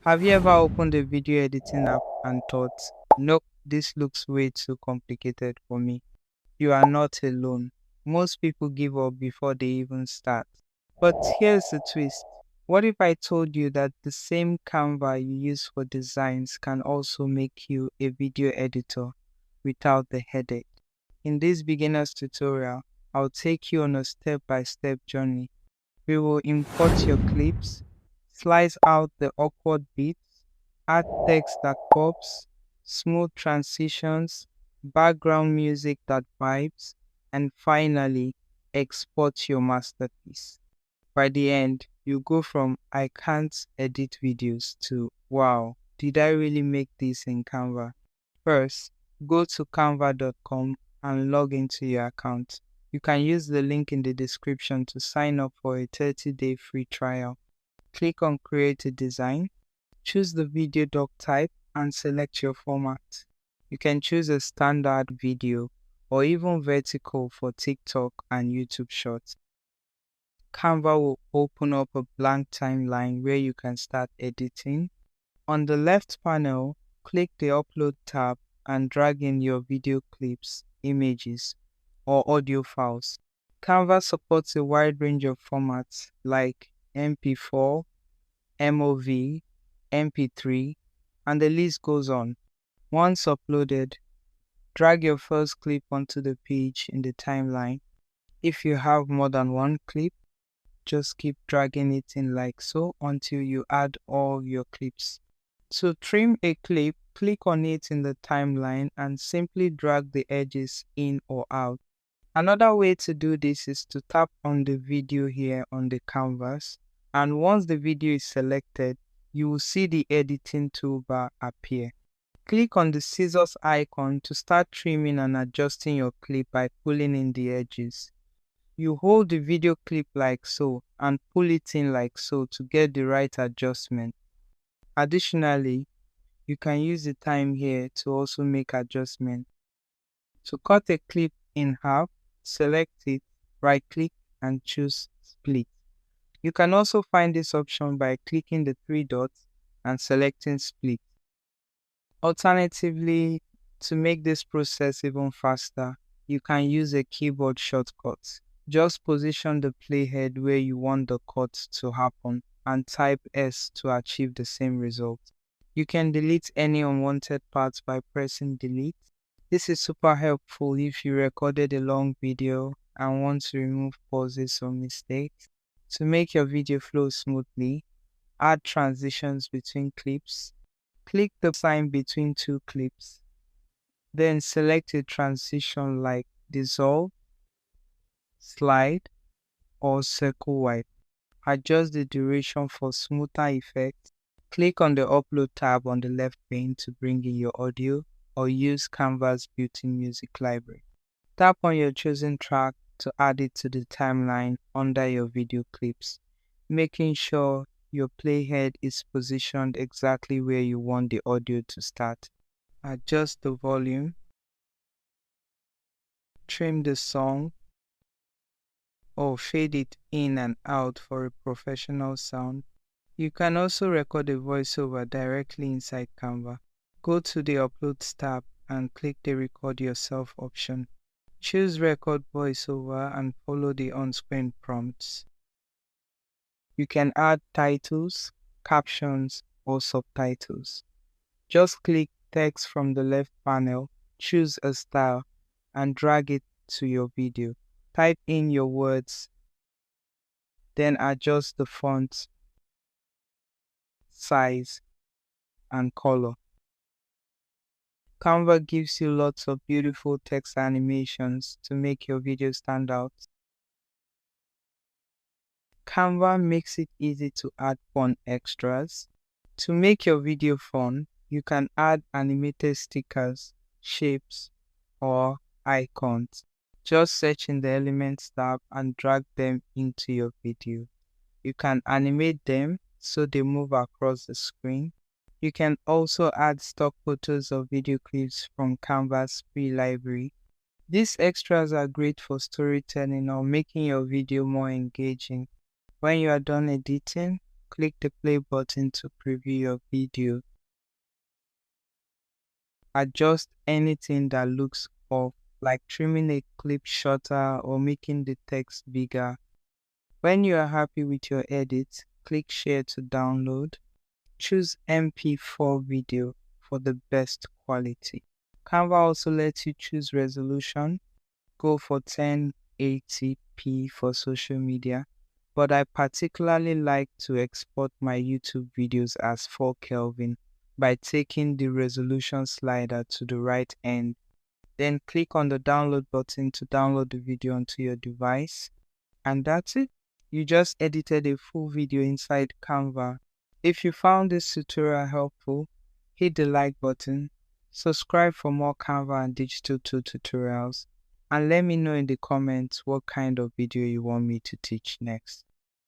Have you ever opened a video editing app and thought, nope, this looks way too complicated for me? You are not alone. Most people give up before they even start. But here's the twist. What if I told you that the same Canva you use for designs can also make you a video editor without the headache? In this beginner's tutorial, I'll take you on a step-by-step journey. We will import your clips, slice out the awkward bits, add text that pops, smooth transitions, background music that vibes, and finally, export your masterpiece. By the end, you go from I can't edit videos to wow, did I really make this in Canva? First, go to canva.com and log into your account. You can use the link in the description to sign up for a 30-day free trial. Click on Create a Design, choose the video doc type and select your format. You can choose a standard video or even vertical for TikTok and YouTube Shorts. Canva will open up a blank timeline where you can start editing. On the left panel, click the Upload tab and drag in your video clips, images, or audio files. Canva supports a wide range of formats like MP4, MOV, MP3, and the list goes on. Once uploaded, drag your first clip onto the page in the timeline. If you have more than one clip, just keep dragging it in like so until you add all your clips. To trim a clip, click on it in the timeline and simply drag the edges in or out. Another way to do this is to tap on the video here on the canvas, and once the video is selected, you will see the editing toolbar appear. Click on the scissors icon to start trimming and adjusting your clip by pulling in the edges. You hold the video clip like so and pull it in like so to get the right adjustment. Additionally, you can use the time here to also make adjustments. To cut a clip in half, select it, right-click and choose Split. You can also find this option by clicking the three dots and selecting Split. Alternatively, to make this process even faster, you can use a keyboard shortcut. Just position the playhead where you want the cut to happen and type S to achieve the same result. You can delete any unwanted parts by pressing delete. This is super helpful if you recorded a long video and want to remove pauses or mistakes. To make your video flow smoothly, add transitions between clips. Click the sign between two clips. Then select a transition like dissolve, slide, or circle wipe. Adjust the duration for smoother effects. Click on the Upload tab on the left pane to bring in your audio or use Canva's built-in music library. Tap on your chosen track to add it to the timeline under your video clips, making sure your playhead is positioned exactly where you want the audio to start. Adjust the volume, trim the song, or fade it in and out for a professional sound. You can also record a voiceover directly inside Canva. Go to the Uploads tab and click the Record Yourself option. Choose Record Voiceover and follow the on-screen prompts. You can add titles, captions, or subtitles. Just click Text from the left panel, choose a style, and drag it to your video. Type in your words, then adjust the font, size, and color. Canva gives you lots of beautiful text animations to make your video stand out. Canva makes it easy to add fun extras. To make your video fun, you can add animated stickers, shapes, or icons. Just search in the Elements tab and drag them into your video. You can animate them so they move across the screen. You can also add stock photos or video clips from Canva's free library. These extras are great for storytelling or making your video more engaging. When you are done editing, click the play button to preview your video. Adjust anything that looks off, like trimming a clip shorter or making the text bigger. When you are happy with your edit, click share to download. Choose MP4 video for the best quality. Canva also lets you choose resolution. Go for 1080p for social media, but I particularly like to export my YouTube videos as 4 Kelvin by taking the resolution slider to the right end. Then click on the download button to download the video onto your device. And that's it. You just edited a full video inside Canva. If you found this tutorial helpful, hit the like button, subscribe for more Canva and digital tool tutorials, and let me know in the comments what kind of video you want me to teach next.